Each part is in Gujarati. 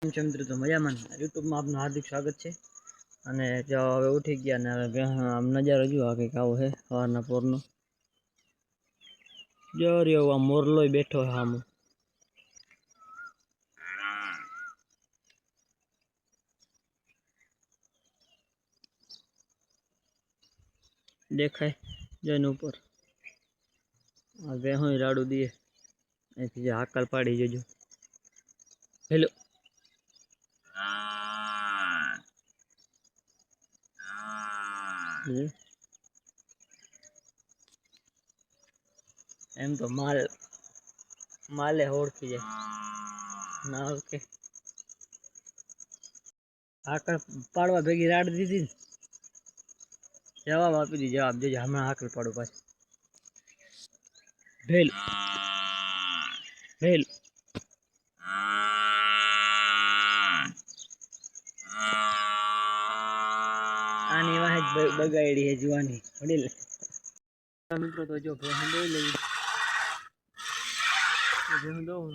મિત્રો તો મજામાં યુટ્યુબમાં આપનું હાર્દિક સ્વાગત છે। અને જો હવે ઉઠી ગયા ને હવે આમ નજારો જો આ કંઈક આવો છે સવારના પોરનો। જો રહ્યો આ મોરલોય બેઠો છે આમ દેખાય જઈને ઉપર આ ભેહોય રાડું દે અહીંથી જે હાકલ પાડી જજો હેલો એમ તો માલે ઓળખી જાય ના ઓળખે હાકલ પાડવા ભેગી રાડ દીધી ને જવાબ આપી દી જવાબ દેજો હમણાં હાકલ પાડું પાછું ભેલ ભેલ આની વાહે બગાડી હે જુવાની વડીલ મિત્રો તો જો ભેહું દોઈ લઈ ભેહું દઉં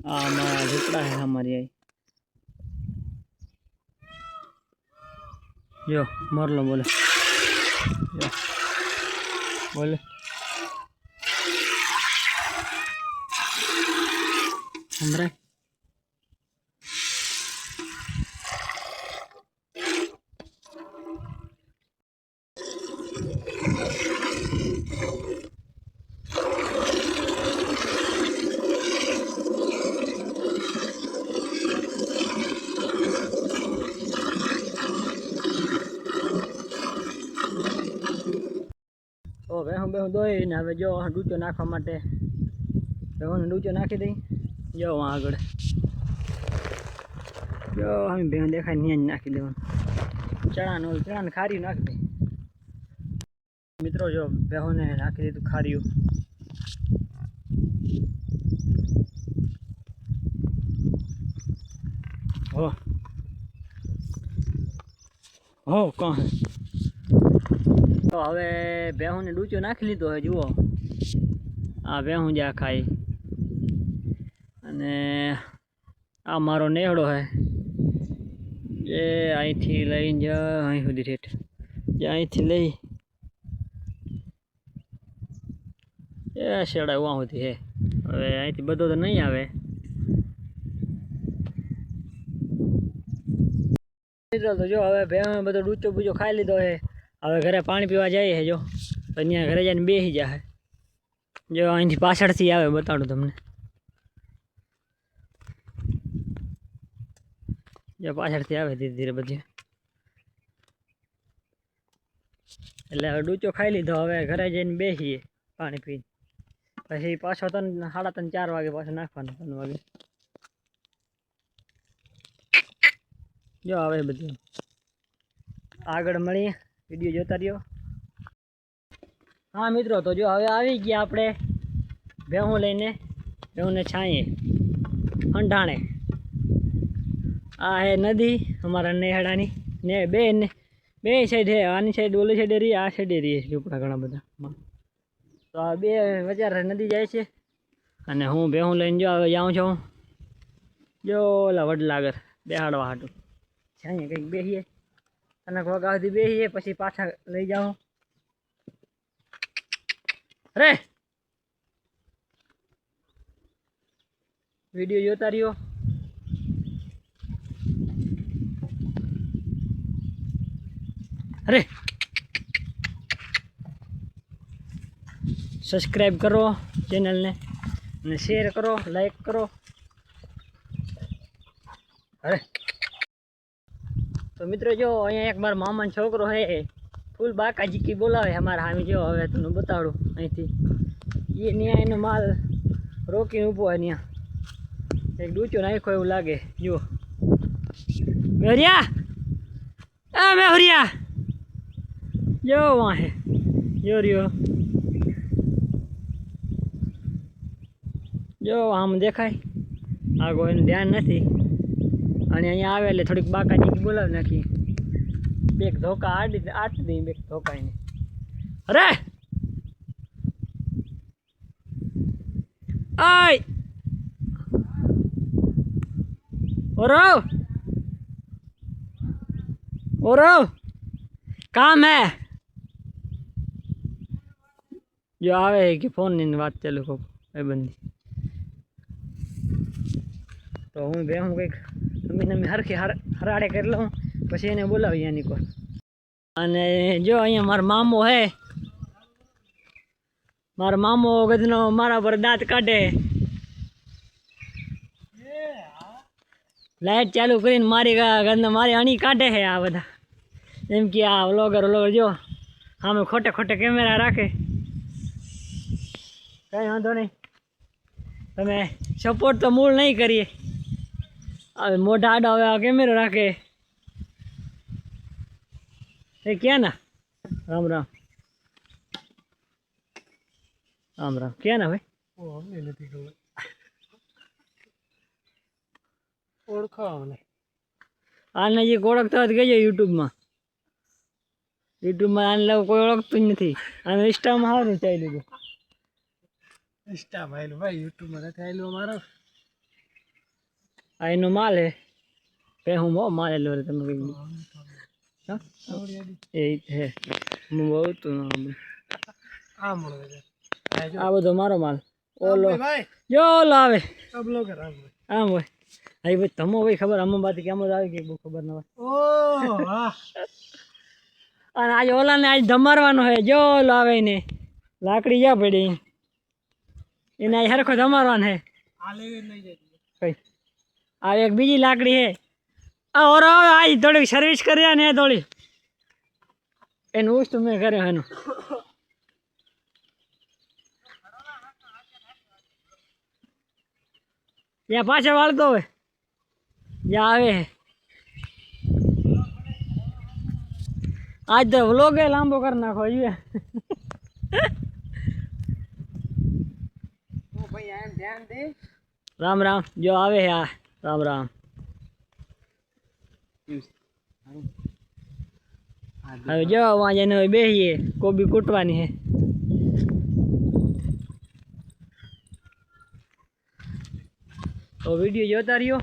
हमारा झुकड़ा है हमारी आई जो मर लो बोले जो बोले हमारे तो भैंस बेहूँ दोई ने हवे जो डूचो नाखवा माटे भैंस ने डूचो नाखी दी जो वहाँ आगळ जो हम भैंस देखाय न्या नाखी देवानुं चणा ने खारी नाखी दी मित्रों जो भैंस ने नाखी दीधुं खारियुं हो हो कहाँ है तो हवे भैंस ने डूचो नाखी लीधो है जुओ आ भैंस ज्या खाई अने आ मारो नेहड़ो है जे अहीं थी लईने जा अहीं सुधी ठेठ जे अहीं थी लई ए शेड़ा वहाँ सुधी है हवे अहीं थी बधो तो नहीं आवे तो जो हवे भैंस बधो डूचो बूचो खाई लीधो है हवे घरे पाणी पीवा जाए है जो तो अँ घरे जाने बेसी जाए जो अँ पाछळथी आवे बताड़ू तमने जो पाछळथी आवे धीरे धीरे बधी एटले हवे डूचो खाई लीधो हवे घरे जईने बेसीए पाणी पी पछी पाछो 3:30 4 वागे पाछो नाखवानो 3 वागे जो आवे बधुं आगळ मळीए विडियो जोता रहो। हाँ मित्रों तो जो हवे आवी गया आपणे भैंसों लईने भैंसों ने छाए हंडाणे आ है नदी हमारा नेहड़ानी ने बे साइड है आनी साइड ओली साइड रही आ साइड रही झूपड़ा घणा बधा तो आ बे वचार नदी जाए छे अने हूँ भैंसों लईने जो हवे जाऊँ छूं जो ओला वडला आगळ बेहाडवा हाटू छाए कंईक बेसीए અને વાગા સુધી બેસીએ પછી પાછા લઈ જાઓ અરે વિડિયો જોતા રહ્યો અરે સબસ્ક્રાઇબ કરો ચેનલને અને શેર કરો લાઈક કરો અરે तो मित्रों जो अँ एक बार मामा छोकरो है फूल बाकाजी की बोलावे हमारा हामी जो हवे तने बताड़ू अँ थी ये न्या एनो माल रोकी ऊभो है न्या एक डूचो नाख्यो एवुं लागे जो मेहरिया ए मेहरिया जो वहाँ है जो रियो जो आम देखाय आगो एनु ध्यान नहीं અને અહીંયા આવે એટલે થોડીક બાકાજી બોલાવી નાખી બેક ધોકા આટી દઈ બેક ધોકાઈને અરે आय और काम है जो आवे है कि फोन ની વાત ચાલુ કો એ બંધી તો હું બે હું કઈક નમી હરખી હરાડે કરી લઉં પછી એને બોલાવી આની કો અને જો અહીંયા મારો મામો ગધનો મારા પર દાંત કાઢે લાઈટ ચાલુ કરીને મારી અણી કાઢે છે આ બધા એમ કે આ વ્લોગર જો સામે ખોટે કેમેરા રાખે કઈ વાંધો નહીં તમે સપોર્ટ તો મૂળ નહીં કરીએ હવે મોઢા આડા હવે આ કેમેરો રાખે એ ક્યાં ના રામ રામ ક્યાં ના ભાઈ નથી ખબર ઓળખાવ મને આને જે ઓળખતા હોય કહેજો યુટ્યુબમાં આને લોકો કોઈ ઓળખતું જ નથી આને ઇન્સ્ટામાં સારું ચાલી લીધું ઇન્સ્ટા ભાઈ ભાઈ યુટ્યુબમાં નથી આવેલું અમારો આ એનો માલ હે પે હું માલ લો રે તમે કઈ એ હે હું બહુ તું આ બધો મારો માલ ઓલો જો ઓલો આવે આમ હોય હા ભાઈ તમો ભાઈ ખબર અમો બાદ કેમ જ આવે કે બહુ ખબર ના હોય અને આજે ઓલાને આજ ધમારવાનો હે જો ઓલો આવે ને લાકડી જા પડી એને આજ હરખો ધમારવાનો હે કઈ આ એક બીજી લાકડી હે આ ઓરો આજ થોડીક સર્વિસ કર્યા ને થોડી એનું વસ્તુ મેં કર્યો એનું જ્યાં પાછળ વાળતો હોય જ્યાં આવે આજ તો વ્લોગ લાંબો કરી નાખો જોઈએ રામ રામ જો આવે હે આ રામ રામ હવે જો વहाँ જઈને બેસીએ કોબી કૂટવાની હે તો વિડીયો જોતા રહ્યો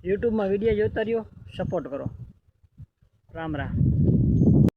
યુટ્યુબમાં વિડીયો જોતા રહ્યો સપોર્ટ કરો રામ રામ